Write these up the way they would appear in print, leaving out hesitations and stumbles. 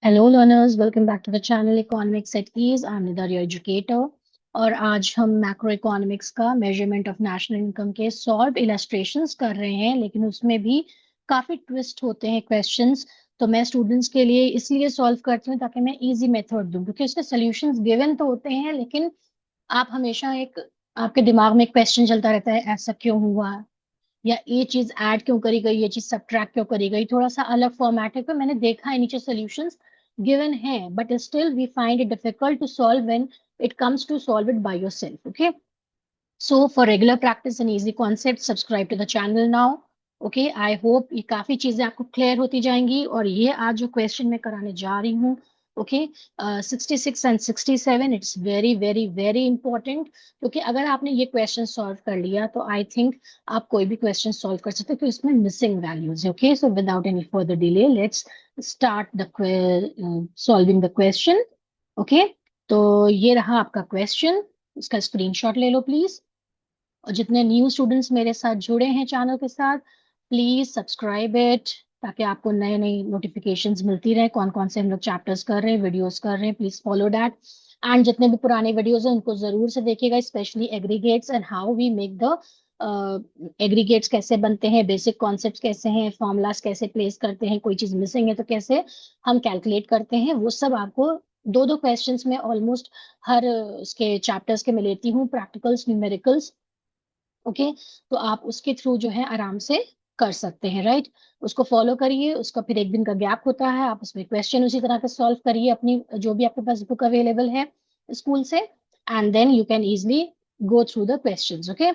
Hello learners, welcome back to the channel economics at ease. I am Nidhar your educator. और आज हम macroeconomics का measurement of national income के solve illustrations कर रहे हैं, लेकिन उसमें भी काफी ट्विस्ट होते हैं क्वेश्चंस। तो मैं स्टूडेंट्स के लिए इसलिए सॉल्व करती हूँ ताकि मैं इजी मेथड दूं, क्योंकि उसके सॉल्यूशंस गिवन तो होते हैं, लेकिन आप हमेशा एक आपके दिमाग में एक क्वेश्चन चलता रहता है, ऐसा क्यों हुआ, या ये चीज ऐड क्यों करी गई, ये चीज सब्ट्रैक्ट क्यों करी गई। थोड़ा सा अलग फॉर्मेट है, पर मैंने देखा है नीचे सॉल्यूशंस गिवन है, but still we find it difficult to solve when it comes to solve it by yourself. Okay, so for regular practice and easy concept subscribe to the channel now. Okay, I hope ये काफी चीजें आपको clear होती जाएंगी। और ये आज जो क्वेश्चन मैं कराने जा रही हूँ, okay, 66 and 67, it's very very very important, क्योंकि अगर आपने ये क्वेश्चन सॉल्व कर लिया तो आई थिंक आप कोई भी क्वेश्चन सॉल्व कर सकते हो, क्योंकि इसमें मिसिंग वैल्यूज है। Okay, so without any further delay let's start the solving the question. Okay, तो ये रहा आपका क्वेश्चन, इसका स्क्रीनशॉट ले लो प्लीज। और जितने न्यू स्टूडेंट्स मेरे साथ जुड़े हैं चैनल के साथ, प्लीज सब्सक्राइब इट, ताकि आपको नए नई नोटिफिकेशंस मिलती रहे, कौन कौन से हम लोग चैप्टर्स कर रहे हैं, वीडियोस कर रहे हैं। Please follow that. एंड जितने भी पुराने वीडियोस हैं उनको जरूर से देखिएगा, specially aggregates and how we make the aggregates कैसे बनते हैं, बेसिक कॉन्सेप्ट्स कैसे हैं, फॉर्मूलाज कैसे प्लेस करते हैं, कोई चीज मिसिंग है तो कैसे हम कैलकुलेट करते हैं, वो सब आपको दो दो क्वेश्चंस में ऑलमोस्ट हर उसके चैप्टर्स के मैं लेती हूँ, प्रैक्टिकल्स, न्यूमेरिकल्स। ओके, तो आप उसके थ्रू जो है आराम से कर सकते हैं, राइट। उसको फॉलो करिए, उसका फिर एक दिन का गैप होता है, आप उसमें क्वेश्चन उसी तरह के सॉल्व करिए अपनी जो भी आपके पास बुक अवेलेबल है स्कूल से, and then you can easily go through the questions. Okay,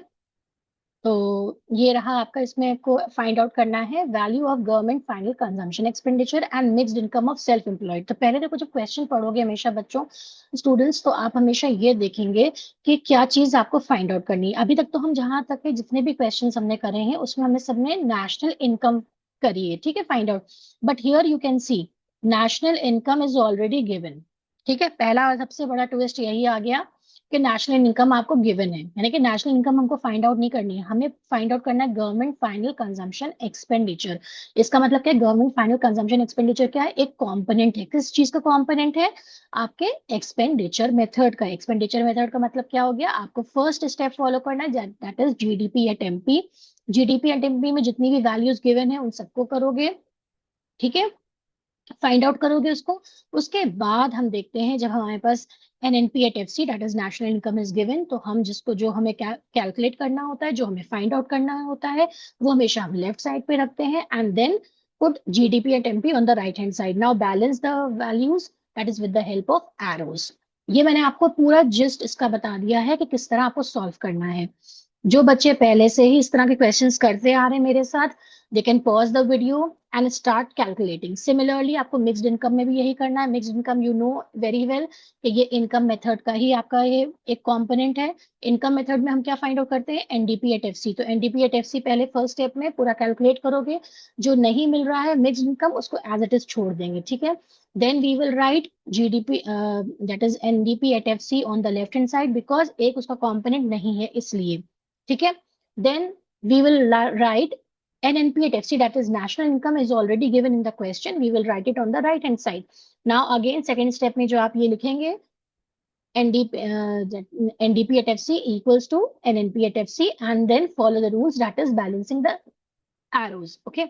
तो ये रहा आपका, इसमें आपको फाइंड आउट करना है value of government final consumption expenditure and mixed income of self employed. तो पहले देखो, जब क्वेश्चन पढ़ोगे हमेशा बच्चों, स्टूडेंट्स, तो आप हमेशा ये देखेंगे कि क्या चीज आपको फाइंड आउट करनी है। अभी तक तो हम जहां तक के जितने भी क्वेश्चन हमने करे हैं उसमें हमने सबने नेशनल इनकम करी है, ठीक है, find out. But here you can see national income is already given. ठीक है, पहला और सबसे बड़ा ट्विस्ट यही आ गया कि नेशनल इनकम आपको गिवन है, यानी कि नेशनल इनकम हमको फाइंड आउट नहीं करनी है, हमें फाइंड आउट करना है गवर्नमेंट फाइनल कंजम्पशन एक्सपेंडिचर। इसका मतलब क्या है, गवर्नमेंट फाइनल कंजम्पशन एक्सपेंडिचर क्या है, एक कंपोनेंट है। किस चीज का कंपोनेंट है, आपके एक्सपेंडिचर मेथड का। एक्सपेंडिचर मेथड का मतलब क्या हो गया, आपको फर्स्ट स्टेप फॉलो करना है, that is GDP at MP. GDP at MP में जितनी भी वैल्यूज गिवन है उन सबको करोगे, ठीक है, फाइंड आउट करोगे उसको। उसके बाद हम देखते हैं, जब हमारे पास NNP at F C that is national income is given, तो हम जिसको जो हमें कैलकुलेट करना होता है, जो हमें फाइंड आउट करना होता है, वो हमेशा हम लेफ्ट साइड पे रखते हैं, and then put GDP at MP on the right hand side. Now balance the values, that is with the help of arrows. ये मैंने आपको पूरा जिस्ट इसका बता दिया है कि किस तरह आपको सॉल्व करना है। जो बच्चे पहले से ही इस तरह के क्वेश्चंस करते आ रहे हैं मेरे साथ, they can pause the video and start calculating. Similarly आपको मिक्स्ड इनकम में भी यही करना है। Mixed income you know very well कि ये इनकम मेथड का ही आपका ये एक कंपोनेंट है। इनकम मेथड में हम क्या फाइंड आउट करते हैं, एनडीपी एट एफ सी। तो एनडीपी एट एफ सी पहले फर्स्ट स्टेप में पूरा कैलकुलेट करोगे, जो नहीं मिल रहा है मिक्स्ड इनकम उसको एज इट इज छोड़ देंगे, ठीक है। Then we will write GDP that is NDP at F C on the left hand side, because एक उसका कॉम्पोनेंट नहीं है इसलिए, ठीक है। Then we will write NNP at FC, that is national income is already given in the question. We will write it on the right hand side. Now again second step में जो आप ये लिखेंगे, NDP, NDP at FC equals to NNP at FC, and then follow the rules, that is balancing the arrows. Okay,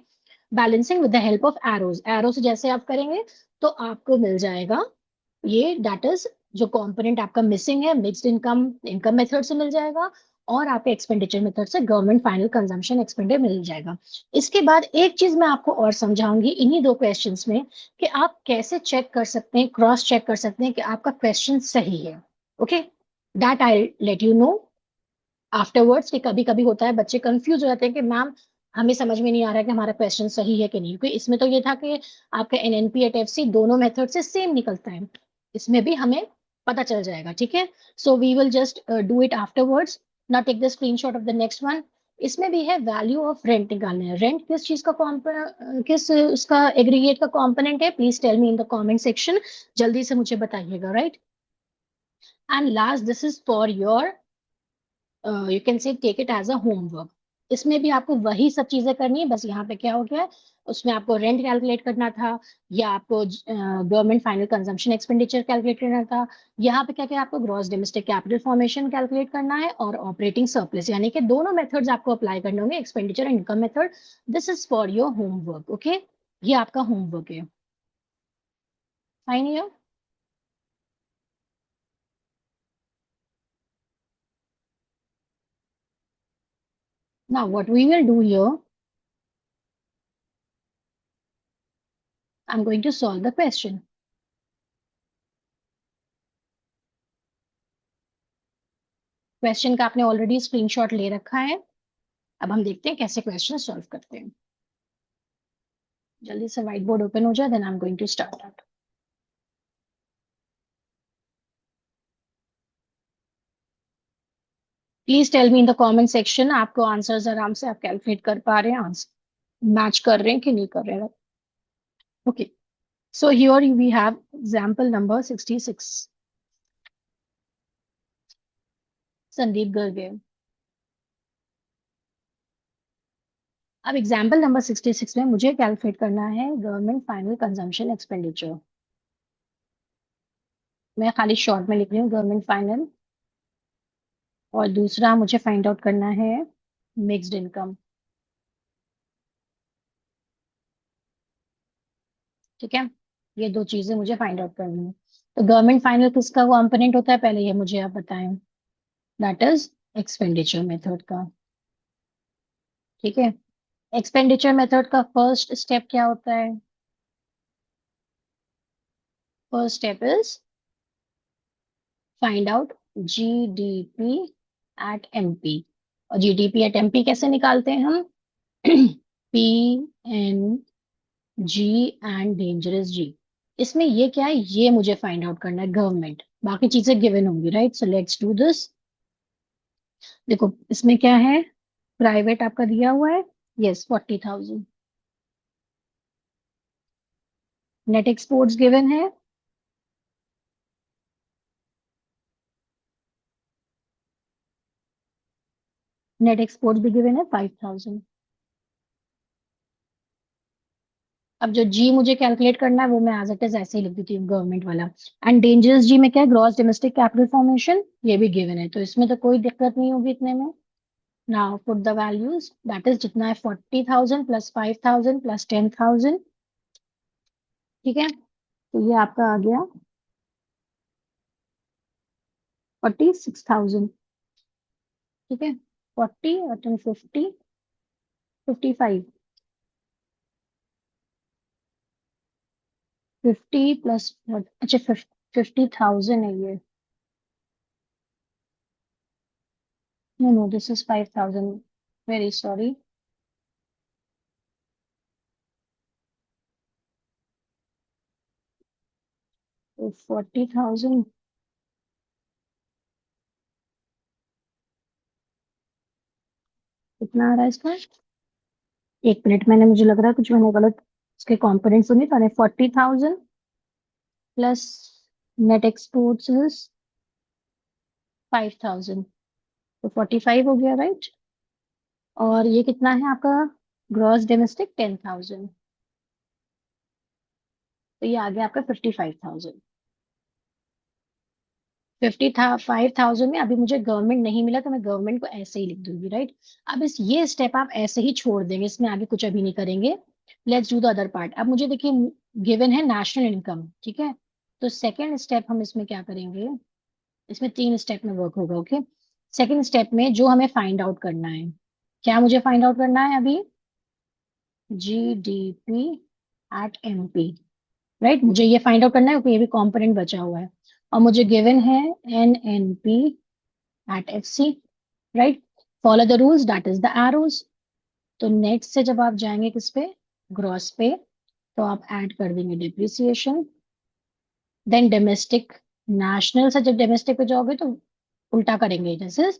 balancing with the help of arrows. Arrows जैसे आप करेंगे तो आपको मिल जाएगा ये, दैट इज जो कंपोनेंट आपका मिसिंग है, मिक्स्ड इनकम इनकम मेथड से मिल जाएगा, और आपके एक्सपेंडिचर मेथड से गवर्नमेंट फाइनल कंजम्पशन एक्सपेंडिचर मिल जाएगा। इसके बाद एक चीज मैं आपको और समझाऊंगी इन्हीं दो क्वेश्चंस में, कि आप कैसे चेक कर सकते हैं, क्रॉस चेक कर सकते हैं कि आपका क्वेश्चन सही है। Okay, that I let you know afterwards. कि कभी कभी होता है बच्चे कंफ्यूज हो जाते हैं कि मैम हमें समझ में नहीं आ रहा है कि हमारा क्वेश्चन सही है कि नहीं, क्योंकि इसमें तो ये था कि आपका एनएनपी एट एफ सी दोनों मेथड से सेम निकलता है, इसमें भी हमें पता चल जाएगा, ठीक है। So we will just do it afterwards. Now take the screenshot of the next one. इसमें भी है वैल्यू ऑफ रेंट निकालना है। रेंट किस चीज का किस उसका एग्रीगेट का कंपोनेंट है, please tell me in the comment section, जल्दी से मुझे बताइएगा, right. And last, this is for your, you can say take it as a homework. इसमें भी आपको वही सब चीजें करनी है, बस यहाँ पे क्या हो गया है, उसमें आपको रेंट कैलकुलेट करना था, या आपको government final consumption expenditure calculate करना था। यहाँ पे क्या क्या आपको gross domestic capital formation calculate करना है, और ऑपरेटिंग सरप्लस, यानी कि दोनों मेथड्स आपको अप्लाई करने होंगे, expenditure and income method. This is for your homework, okay. ये आपका होमवर्क है। फाइन है। Now what we will do here, I am going to solve the question. Question का आपने ऑलरेडी स्क्रीनशॉट ले रखा है। अब हम देखते हैं कैसे क्वेश्चन सॉल्व करते हैं। जल्दी से व्हाइट बोर्ड ओपन हो जाए, then I am going to start that. Please tell me in the comment section, आपको आंसर्स आराम से आप कैलकुलेट कर पा रहे हैं, आंसर मैच कर रहे हैं कि नहीं कर रहे हैं। Okay, so here we have example number 66। Sandeep Garge. अब एग्जाम्पल नंबर 66 में मुझे कैलकुलेट करना है गवर्नमेंट फाइनल कंजम्पशन एक्सपेंडिचर। मैं खाली शॉर्ट में लिख रही हूँ गवर्नमेंट फाइनल, और दूसरा मुझे फाइंड आउट करना है मिक्स्ड इनकम। ठीक है, ये दो चीजें मुझे फाइंड आउट करनी है। तो गवर्नमेंट फाइनल किसका कंपोनेंट होता है, पहले ये मुझे आप बताएं। दैट इज एक्सपेंडिचर मेथड का। ठीक है, एक्सपेंडिचर मेथड का फर्स्ट स्टेप क्या होता है? First step is find out GDP at MP. और जीडीपी एट एमपी कैसे निकालते हैं हम? P N G and dangerous G. इसमें ये क्या है, ये मुझे फाइंड आउट करना है गवर्नमेंट, बाकी चीजें गिवन होंगी, right? So let's do this. देखो इसमें क्या है, प्राइवेट आपका दिया हुआ है, यस 40,000। नेट एक्सपोर्ट्स गिवन है, नेट एक्सपोर्ट्स भी गिवन है 5,000। अब जो जी मुझे कैलकुलेट करना है वो मैं एज इट इज ऐसे ही लिख देती हूँ, गवर्नमेंट वाला। एंड डेंजरस जी में क्या है, ग्रॉस डोमेस्टिक कैपिटल फॉर्मेशन, ये भी गिवन है, तो इसमें तो कोई दिक्कत नहीं होगी इतने में। Now put the values, that is जितना है 40,000 प्लस 5,000 प्लस 10,000। ठीक है, तो ये आपका आ गया 46,000। ठीक है, 40 और 10 50, 55, 50 प्लस, अच्छा 50,000 है ये। No no, this is 5,000, very sorry. तो 40,000 कितना आ रहा है इसका? एक मिनट, मैंने, मुझे लग रहा है कुछ मैंने गलत इसके कंपोनेंट सुनी, तो 40,000 प्लस नेट एक्सपोर्ट्स इज 5,000, तो 45 हो गया, राइट? और ये कितना है आपका ग्रॉस डोमेस्टिक? 10,000, तो ये आ गया आपका 55,000। 55,000 में अभी मुझे गवर्नमेंट नहीं मिला, तो मैं गवर्नमेंट को ऐसे ही लिख दूंगी, राइट? अब इस ये स्टेप आप ऐसे ही छोड़ देंगे, इसमें आगे कुछ अभी नहीं करेंगे। Let's do the other part. अब मुझे देखिए गिवन है नेशनल इनकम, ठीक है? तो सेकेंड स्टेप हम इसमें क्या करेंगे, इसमें तीन स्टेप में वर्क होगा, ओके। सेकेंड स्टेप में जो हमें फाइंड आउट करना है, क्या मुझे फाइंड आउट करना है अभी? GDP at MP, right? मुझे ये फाइंड आउट करना है क्योंकि ये भी कंपोनेंट बचा हुआ है। और मुझे गिवन है NNP at FC, right? Follow the rules, that is the arrows. तो नेक्स्ट से जब आप जाएंगे किस पे, ग्रॉस पे, तो आप ऐड कर देंगे डिप्रिसिएशन, देन डोमेस्टिक। नेशनल से जब डोमेस्टिक पे जाओगे तो उल्टा करेंगे, जैसे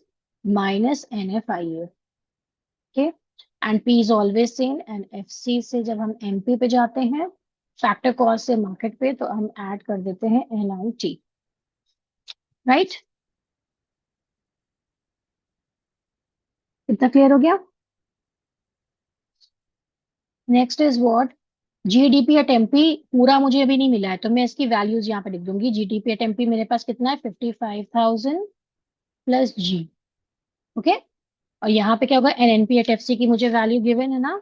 minus N F I A, okay. And P is always same, and F C से जब हम एम पी पे जाते हैं, फैक्टर कॉस्ट से मार्केट पे, तो हम ऐड कर देते हैं एन आई टी, राइट? कितना क्लियर हो गया? Next is what, GDP at MP पूरा मुझे अभी नहीं मिला है, तो मैं इसकी वैल्यूज यहाँ पे लिख दूंगी। जीडीपी एट एमपी मेरे पास कितना है, 55,000 प्लस जी। ओके, और यहाँ पे क्या होगा, एनएनपी एट एफसी की मुझे वैल्यू गिवन है ना,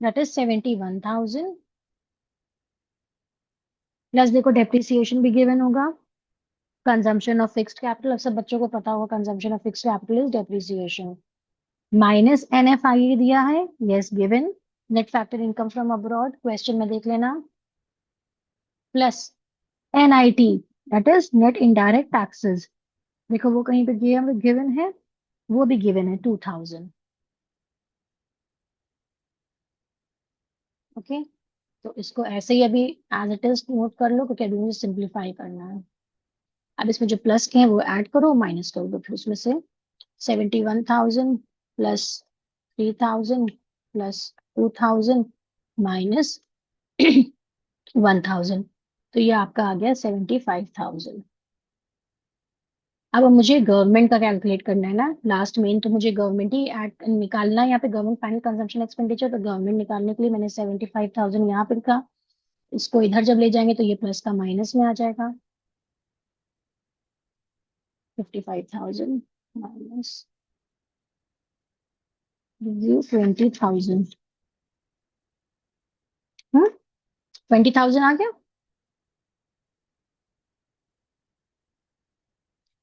दैट इज 71,000 प्लस देखो डेप्रिसिएशन भी गिवन होगा, कंजम्पशन ऑफ फिक्स्ड कैपिटल, अब सब बच्चों को पता होगा consumption of fixed capital is depreciation, minus NFI दिया है, yes given, net factor income from abroad question में देख लेना, plus NIT that is net indirect taxes, देखो वो कहीं पे गिवन है, वो भी गिवन है 2,000। ओके, तो इसको ऐसे ही अभी एज इट इज नोट कर लो, क्योंकि अभी मुझे सिंप्लीफाई करना है। अब इसमें जो प्लस के हैं वो ऐड करो, माइनस कर दो, फिर उसमें से 71,000 प्लस 3,000 प्लस 2,000 माइनस 1,000, तो ये आपका आ गया 75,000। अब मुझे गवर्नमेंट का कैलकुलेट करना है ना, लास्ट मेन तो मुझे गवर्नमेंट ही ऐड निकालना है यहाँ पे, गवर्नमेंट फाइनल कंजम्पशन एक्सपेंडिचर, तो गवर्नमेंट निकालने के लिए मैंने 75,000 यहाँ पे लिखा, इसको इधर जब ले जाएंगे तो ये प्लस का माइनस में आ जाएगा, 55,000 माइनस 20,000, 20,000 आ गया।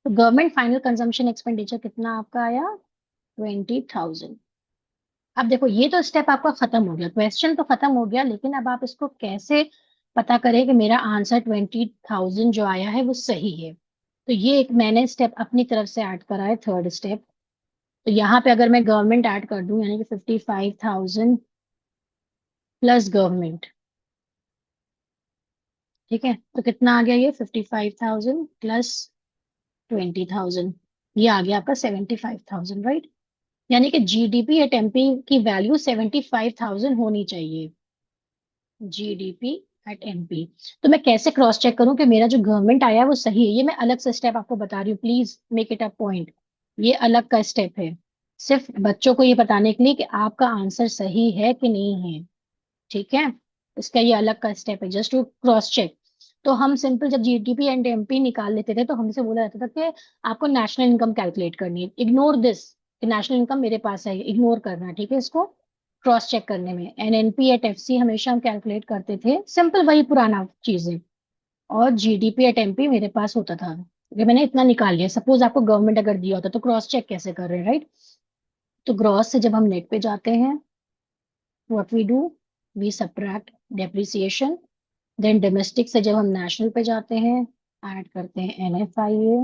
तो गवर्नमेंट फाइनल कंजम्पशन एक्सपेंडिचर कितना आपका आया, 20,000। अब देखो ये तो स्टेप आपका खत्म हो गया, क्वेश्चन तो खत्म हो गया, लेकिन अब आप इसको कैसे पता करें कि मेरा आंसर 20,000 जो आया है वो सही है, तो ये एक मैंने स्टेप अपनी तरफ से ऐड करा है, थर्ड स्टेप। तो यहाँ पे अगर मैं गवर्नमेंट ऐड कर दूं, यानी कि 55,000 प्लस गवर्नमेंट, ठीक है, तो कितना आ गया ये, 55,000 प्लस 20,000, ये आ गया आपका 75,000, राइट। यानी कि जीडीपी एट एमपी की वैल्यू 75,000 होनी चाहिए, जीडीपी एट एमपी। तो मैं कैसे क्रॉस चेक करूं कि मेरा जो गवर्नमेंट आया है वो सही है, ये मैं अलग से स्टेप आपको बता रही हूँ, please make it a point, ये अलग का स्टेप है, सिर्फ बच्चों को ये बताने के लिए कि आपका आंसर सही है कि नहीं है, ठीक है। इसका ये अलग का स्टेप है, जस्ट टू क्रॉस चेक। तो हम सिंपल जब जीडीपी एंड एमपी निकाल लेते थे तो हमसे बोला जाता था कि आपको नेशनल इनकम कैलकुलेट करनी है, इग्नोर दिस, कि नेशनल इनकम मेरे पास है, इग्नोर करना है, ठीक है, इसको क्रॉस चेक करने में एनएनपी एट एफसी हमेशा हम कैलकुलेट करते थे, सिंपल वही पुराना चीजें, और जीडीपी एट एमपी मेरे पास होता था, कि मैंने इतना निकाल लिया, सपोज आपको गवर्नमेंट अगर दिया होता तो क्रॉस चेक कैसे कर रहे हैं, राइट। तो ग्रॉस से जब हम नेट पे जाते हैं, what we do, we subtract depreciation, then domestic से जब हम नेशनल पे जाते हैं, ऐड करते हैं एनएफआईए,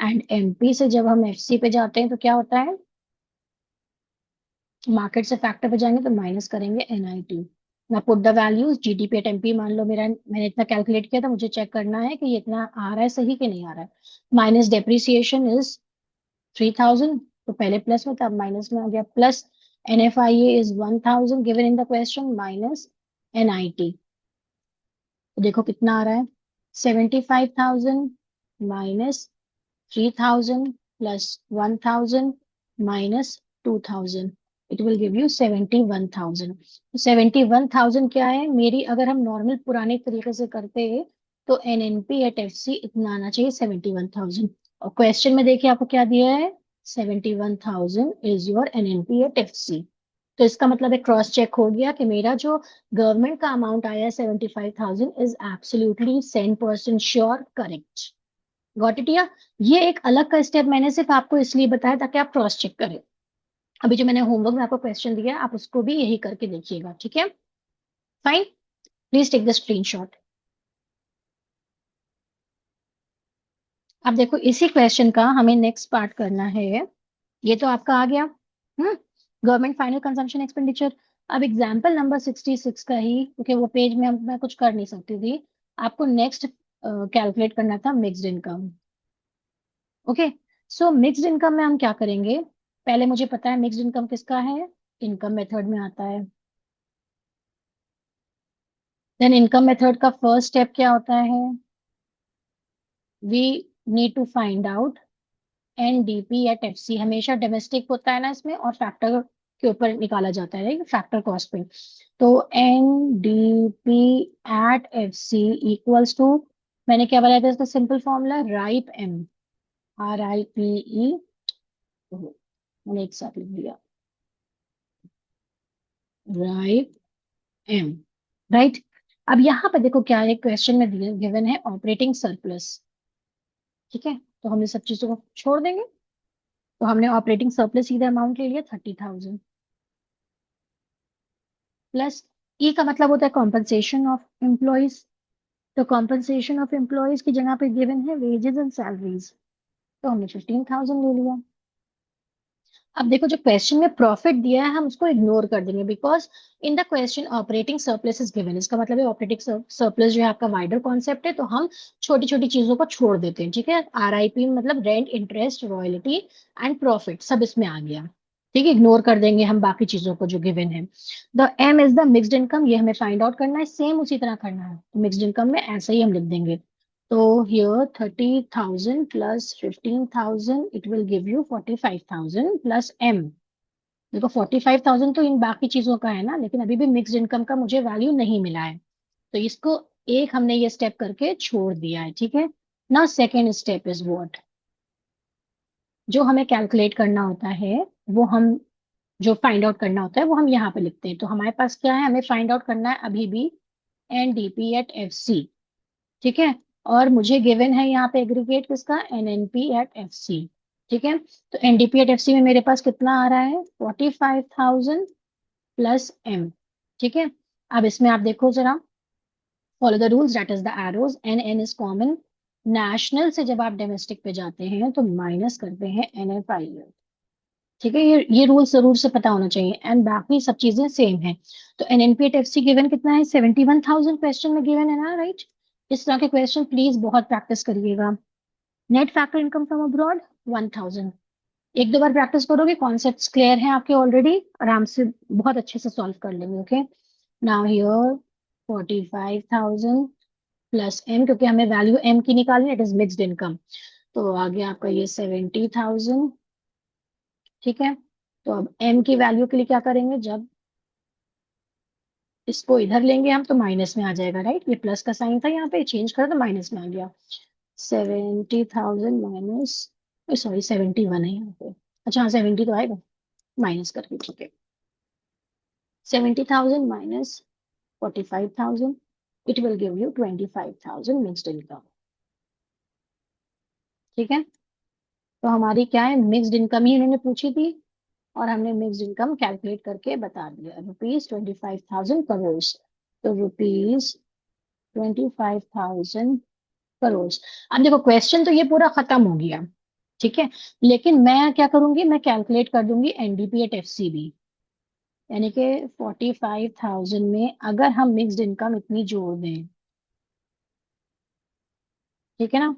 एंड एमपी से जब हम एफसी पे जाते हैं तो क्या होता है, मार्केट से फैक्टर पे जाएंगे तो माइनस करेंगे एनआईटी। ना put the values GDP at MP, मान लो मेरा मैंने इतना कैलकुलेट किया था, मुझे चेक करना है कि ये इतना आ रहा है सही कि नहीं आ रहा है, माइनस डेप्रिसिएशन इज 3,000, तो पहले प्लस में था अब माइनस में आ गया, plus NFIA is 1,000 given in the question, minus NIT, तो देखो कितना आ रहा है, 75,000 minus 3,000 plus 1,000 minus 2,000, it will give you 71,000। 71,000 क्या है मेरी, अगर हम नॉर्मल पुराने तरीके से करते हैं तो एनएनपी एट एफसी इतना आना चाहिए 71,000, और क्वेश्चन में देखिए आपको क्या दिया है, 71,000 is your NNP at FC. तो इसका मतलब है क्रॉस चेक हो गया कि मेरा जो गवर्नमेंट का अमाउंट आया है 75,000 is absolutely 100% sure correct, got it या। ये एक अलग का स्टेप मैंने सिर्फ आपको इसलिए बताया ताकि आप क्रॉस चेक करें। अभी जो मैंने होमवर्क में आपको क्वेश्चन दिया है आप उसको भी यही करके देखिएगा, ठीक है, fine, please take the screenshot. अब देखो इसी क्वेश्चन का हमें नेक्स्ट पार्ट करना है, ये तो आपका आ गया, गवर्नमेंट फाइनल कंजम्पशन एक्सपेंडिचर। अब एग्जाम्पल नंबर 66 का ही, क्योंकि वो पेज में मैं कुछ कर नहीं सकती थी, आपको नेक्स्ट कैलकुलेट करना था mixed income. Okay, so mixed income में हम क्या करेंगे, पहले मुझे पता है मिक्स्ड इनकम किसका है, इनकम मेथड में आता है, देन इनकम मेथड का फर्स्ट स्टेप क्या होता है, we need to find out NDP at FC, हमेशा डोमेस्टिक होता है ना इसमें, और फैक्टर के ऊपर निकाला जाता है फैक्टर कॉस्ट पे। तो NDP at F C equals to, मैंने क्या बनाया था इसका simple formula, RIPE M, RIPE, मैंने एक साथ लिख दिया, राइप एम, राइट। अब यहाँ पे देखो क्या है, क्वेश्चन में गिवन है ऑपरेटिंग सरप्लस, ठीक है, तो हम इस सब चीजों को छोड़ देंगे। तो हमने ऑपरेटिंग सरप्लस सीधा अमाउंट ले लिया 30,000, प्लस ई का मतलब होता है कॉम्पनसेशन ऑफ एम्प्लॉयज, तो कॉम्पनसेशन ऑफ एम्प्लॉयज की जगह पे गिवन है वेजेस एंड सैलरीज, तो हमने 15,000 ले लिया। अब देखो जो क्वेश्चन में प्रॉफिट दिया है हम उसको इग्नोर कर देंगे, because in the question operating surplus is given, इसका मतलब है ऑपरेटिंग सरप्लस जो है आपका वाइडर कॉन्सेप्ट है, तो हम छोटी छोटी चीजों को छोड़ देते हैं, ठीक है। RIP मतलब rent, interest, royalty and profit, सब इसमें आ गया, ठीक है, इग्नोर कर देंगे हम बाकी चीजों को जो गिवन है। The M is the mixed income, ये हमें फाइंड आउट करना है, सेम उसी तरह करना है, तो मिक्स्ड इनकम में ऐसा ही हम लिख देंगे। तो here 30,000 plus 15,000 it will give you 45,000 plus M। देखो 45,000 तो इन बाकी चीजों का है ना, लेकिन अभी भी मिक्स्ड इनकम का मुझे वैल्यू नहीं मिला है, तो इसको एक हमने ये स्टेप करके छोड़ दिया है, ठीक है ना। सेकेंड स्टेप इज व्हाट, जो हमें कैलकुलेट करना होता है वो हम, जो फाइंड आउट करना होता है वो हम यहाँ पे लिखते हैं। तो हमारे पास क्या है, हमें फाइंड आउट करना है अभी भी NDP एट FC, ठीक है, और मुझे गिवन है यहाँ पे एग्रीगेट किसका, NNP एट FC, ठीक है। तो NDP एट FC में मेरे पास कितना आ रहा है, 45,000 प्लस M, ठीक है। अब इसमें आप देखो जरा, follow the rules, that is the arrows, N is common, national से जब आप डोमेस्टिक पे जाते हैं तो माइनस करते हैं NFI, ठीक है, ये रूल जरूर से पता होना चाहिए, एंड बाकी सब चीजें सेम है। तो NNP एट FC गिवन कितना है, 71,000 क्वेश्चन में गिवन है ना, राइट। इस तरह के क्वेश्चन प्लीज बहुत प्रैक्टिस करिएगा। Net factor income from abroad 1,000, एक दो बार प्रैक्टिस करोगे, कॉन्सेप्ट्स क्लियर हैं आपके ऑलरेडी, आराम से बहुत अच्छे से सॉल्व कर लेंगे, okay. Now here 45,000 plus M, क्योंकि हमें वैल्यू M की निकालनी है, इट इज मिक्स्ड इनकम, तो आ गया आपका ये 70,000, ठीक है। तो अब M की वैल्यू के लिए क्या करेंगे, जब इसको इधर लेंगे हम तो माइनस में आ जाएगा, राइट, ये प्लस का साइन था यहाँ पे, चेंज करो तो माइनस में आ गया। 70,000 माइनस, सॉरी 71 है यहाँ पे, अच्छा हाँ 70 तो आएगा माइनस करके, ठीक है। 70,000 minus 45,000, it will give you 25,000 mixed income, ठीक है। तो हमारी क्या है, मिक्स्ड इनकम ही इन्होंने पूछी थी, और हमने मिक्स्ड इनकम कैलकुलेट करके बता दिया, ₹25,000 करोड़। तो ₹25,000 करोड़। अब देखो क्वेश्चन तो ये पूरा खत्म हो गया, ठीक है, लेकिन मैं क्या करूंगी, मैं कैलकुलेट कर दूंगी NDP एट FC भी, यानी कि 45,000 में अगर हम मिक्स्ड इनकम इतनी जोड़ दें, ठीक है ना,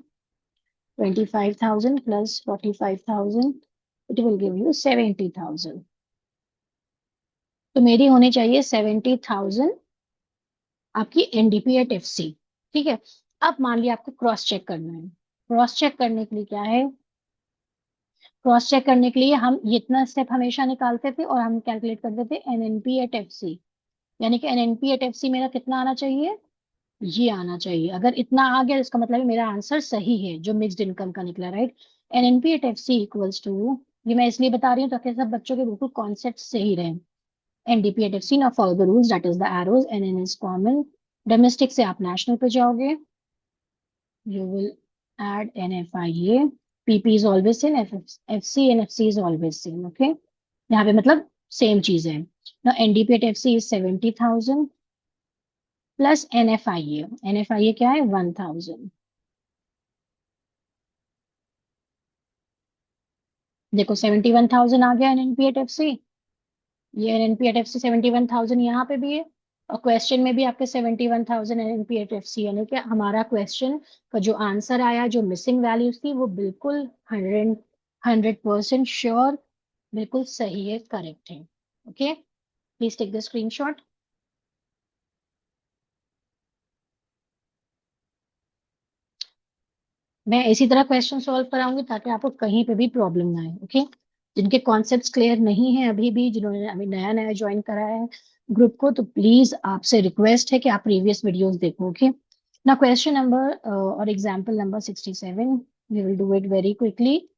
25,000 plus 45,000, it will give you 70,000, तो मेरी होनी चाहिए 70,000 आपकी NDP एट FC, ठीक है। अब मान लिया आपको क्रॉस चेक करना है, क्रॉस चेक करने के लिए क्या है, क्रॉस चेक करने के लिए हम ये इतना स्टेप हमेशा निकालते थे और हम कैलकुलेट करते थे NNP एट FC, यानी कि NNP एट FC मेरा कितना आना चाहिए, ये आना चाहिए, अगर इतना आ गया इसका मतलब है मेरा आंसर सही है जो मिक्स्ड इनकम का निकला, right. NNP at FC equals to, ये मैं इसलिए बता रही हूँ ताकि सब बच्चों के बिल्कुल कॉन्सेप्ट सही रहे। NDP at FC, now follow the rules, that is the arrows, NN is common, domestic से आप नेशनल पे जाओगे, you will add NFIA, PP is always same, FC and FC is always same, okay। यहाँ पे मतलब same चीज है। now NDP at FC is 70,000 plus NFIA, NFIA क्या है 1,000, देखो 71,000 आ गया NNP at FC, ये NNP at FC 71,000 यहाँ पे भी है, और क्वेश्चन में भी आपके 71,000 NNP at FC, यानी कि हमारा क्वेश्चन का जो आंसर आया, जो मिसिंग वैल्यूज थी वो बिल्कुल 100% श्योर, बिल्कुल सही है, करेक्ट है, okay. Please take the screenshot. मैं इसी तरह क्वेश्चन सॉल्व कराऊंगी ताकि आपको कहीं पे भी प्रॉब्लम ना आए, ओके। जिनके कॉन्सेप्ट्स क्लियर नहीं है अभी भी, जिन्होंने अभी नया नया ज्वाइन करा है ग्रुप को, तो प्लीज आपसे रिक्वेस्ट है कि आप प्रीवियस वीडियोस देखो। ओके, ना क्वेश्चन नंबर और example number 67, we will do it very quickly.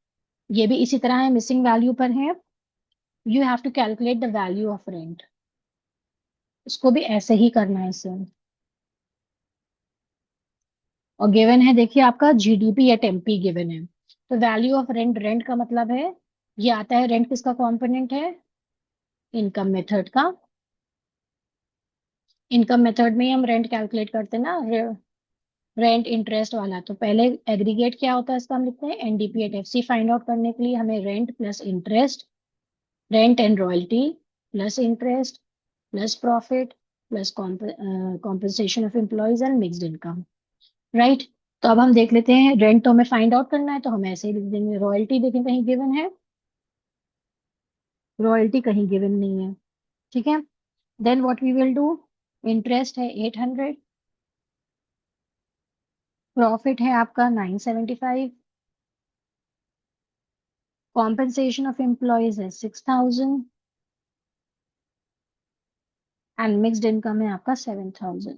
ये भी इसी तरह है, मिसिंग वैल्यू पर है। You have to calculate the value of rent, इसको भी ऐसे ही करना है सेम। और गिवन है, देखिए आपका जीडीपी एट एमपी गिवन है। तो वैल्यू ऑफ रेंट, रेंट का मतलब है ये आता है, रेंट किसका कंपोनेंट है, इनकम मेथड का। इनकम मेथड में ही हम रेंट कैलकुलेट करते हैं ना, रेंट इंटरेस्ट वाला। तो पहले एग्रीगेट क्या होता है इसका हम लिखते हैं NDP at FC. Find out करने के लिए हमें rent plus interest, rent and royalty plus interest plus profit plus compensation of employees and mixed income, right. तो अब हम देख लेते हैं, रेंट तो हमें फाइंड आउट करना है तो हम ऐसे ही लिख देंगे। रॉयल्टी देखें कहीं गिवन है, रॉयल्टी कहीं गिवन नहीं है, ठीक है। Then what we will do, interest है 800, प्रॉफिट है आपका 975, कॉम्पनसेशन ऑफ एम्प्लॉयज है 6000 एंड मिक्स्ड इनकम है आपका 7000।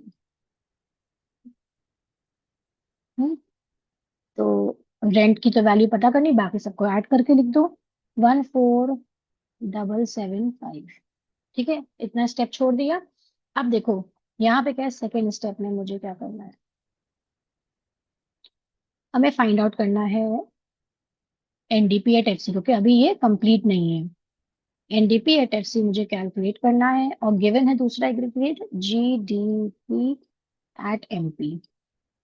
तो रेंट की तो वैल्यू पता करनी, बाकी सबको ऐड करके लिख दो, 14775, ठीक है। इतना स्टेप छोड़ दिया। अब देखो यहाँ पे क्या है, सेकेंड स्टेप में मुझे क्या करना है, हमें फाइंड आउट करना है एनडीपी एट एफसी, क्योंकि अभी ये कंप्लीट नहीं है। एनडीपी एट एफसी मुझे कैलकुलेट करना है, और गिवन है दूसरा aggregate GDP at MP.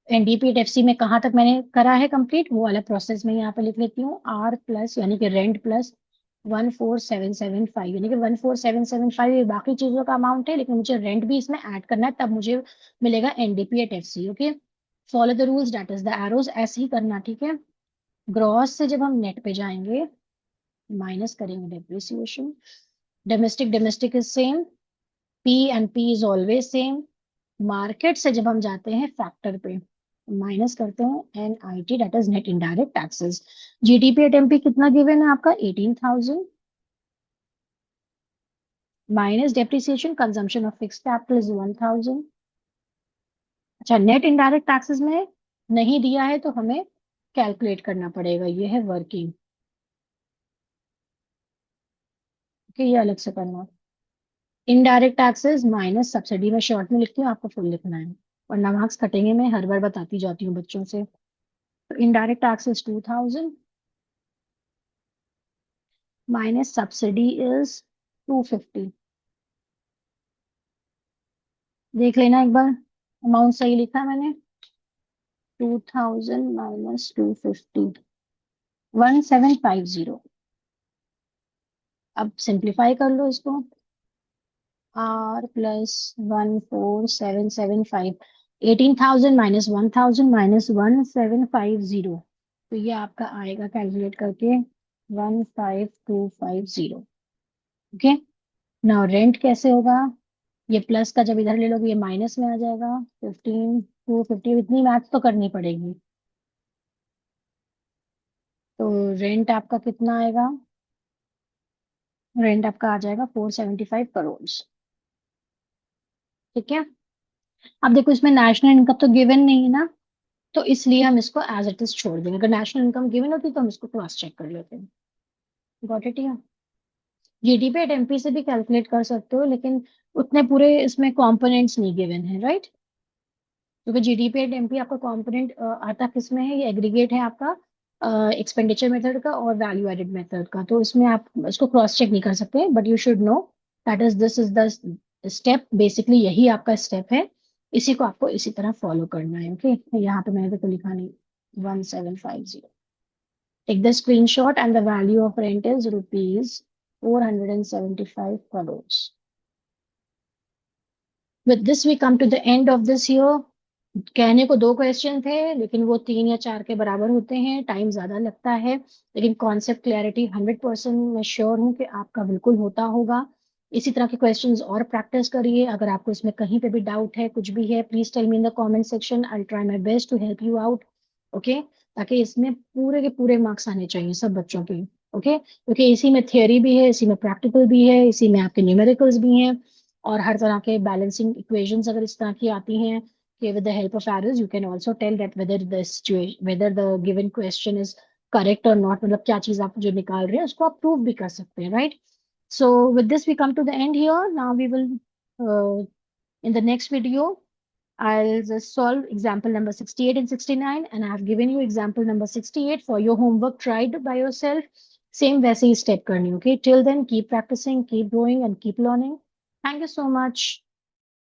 NDP at FC में कहाँ तक मैंने करा है कंप्लीट, वो वाला प्रोसेस में यहाँ पे लिख लेती हूँ, आर प्लस यानी कि रेंट प्लस 14775, यानी कि 14775 ये बाकी चीजों का अमाउंट है, लेकिन मुझे रेंट भी इसमें ऐड करना है, तब मुझे मिलेगा NDP at FC. Okay, follow the rules, that is the arrows, ऐसे ही करना, ठीक है। ग्रॉस से जब हम नेट पे जाएंगे, माइनस करेंगे depreciation, domestic domestic is same, P and P is always same. Market से जब हम जाते हैं फैक्टर पे, माइनस करते हैं NIT, that is net indirect taxes. GDP at MP कितना गिवन है आपका, 18000, minus depreciation, consumption of fixed capital is 1000। अच्छा, नेट इनडायरेक्ट टैक्सेस में नहीं दिया है तो हमें कैलकुलेट करना पड़ेगा, ये है वर्किंग, ओके, ये अलग से करना। इनडायरेक्ट टैक्सेस माइनस सब्सिडी, में शॉर्ट में लिखती हूँ, आपको फुल लिखना है, वरना मार्क्स कटेंगे, मैं हर बार बताती जाती हूँ बच्चों से। तो indirect taxes 2000 minus subsidy is 250। देख लेना एक बार, अमाउंट सही लिखा है मैंने, 2000 माइनस 250, 1750। अब सिंप्लीफाई कर लो इसको, आर प्लस 14775, 18000 माइनस 1000 माइनस 1750, तो ये आपका आएगा कैलकुलेट करके 15250। ओके, नाउ रेंट कैसे होगा, ये प्लस का जब इधर ले लोगे ये माइनस में आ जाएगा, 15250, इतनी मैथ तो करनी पड़ेगी। तो रेंट आपका कितना आएगा, रेंट आपका आ जाएगा 475 करोड़, ठीक है। अब देखो इसमें नेशनल इनकम तो गिवन नहीं है ना, तो इसलिए हम इसको एज इट इज छोड़ देंगे। अगर नेशनल इनकम गिवन होती तो हम इसको क्रॉस चेक कर लेते हैं। गॉट इट या, जीडीपी एट एमपी से भी कैलकुलेट कर सकते हो, लेकिन उतने पूरे इसमें कंपोनेंट्स नहीं गिवन है, राइट। क्योंकि जीडीपी एट एमपी आपका कंपोनेंट आता किस में है, ये एग्रीगेट है आपका एक्सपेंडिचर मेथड का और वैल्यू एडेड मेथड का, तो इसमें आप इसको क्रॉस चेक नहीं कर सकते, but you should know that is this is the step, basically यही आपका स्टेप है, इसी को आपको इसी तरह फॉलो करना है। ओके, यहाँ पे मैंने देखो लिखा नहीं, 1750, take the screenshot and the value of rent is rupees 475 crores. With this we come to the end of this year. कहने को दो क्वेश्चन थे, लेकिन वो 3 या 4 के बराबर होते हैं, टाइम ज्यादा लगता है, लेकिन कॉन्सेप्ट क्लैरिटी 100% मैं श्योर हूँ कि आपका बिल्कुल होता होगा। इसी तरह के क्वेश्चंस और प्रैक्टिस करिए। अगर आपको इसमें कहीं पे भी डाउट है, कुछ भी है, please tell me in the comment section, I try my best to help you out, okay, ताकि इसमें पूरे के पूरे मार्क्स आने चाहिए सब बच्चों के। ओके, क्योंकि इसी में थियोरी भी है, इसी में प्रैक्टिकल भी है, इसी में आपके न्यूमेरिकल्स भी हैं, और हर तरह के बैलेंसिंग इक्वेशंस अगर इस तरह की आती हैं कि with the help of arrows you can also tell that whether the situation, whether the given question is correct और नॉट, मतलब क्या चीज आप जो निकाल रहे हैं उसको आप प्रूव भी कर सकते हैं, right? So with this we come to the end here, now we will in the next video I'll just solve example number 68 and 69, and I have given you example number 68 for your homework. Tried by yourself. Same वैसे ही step करनी, okay? Till then, keep practicing, keep growing, and keep learning. Thank you so much.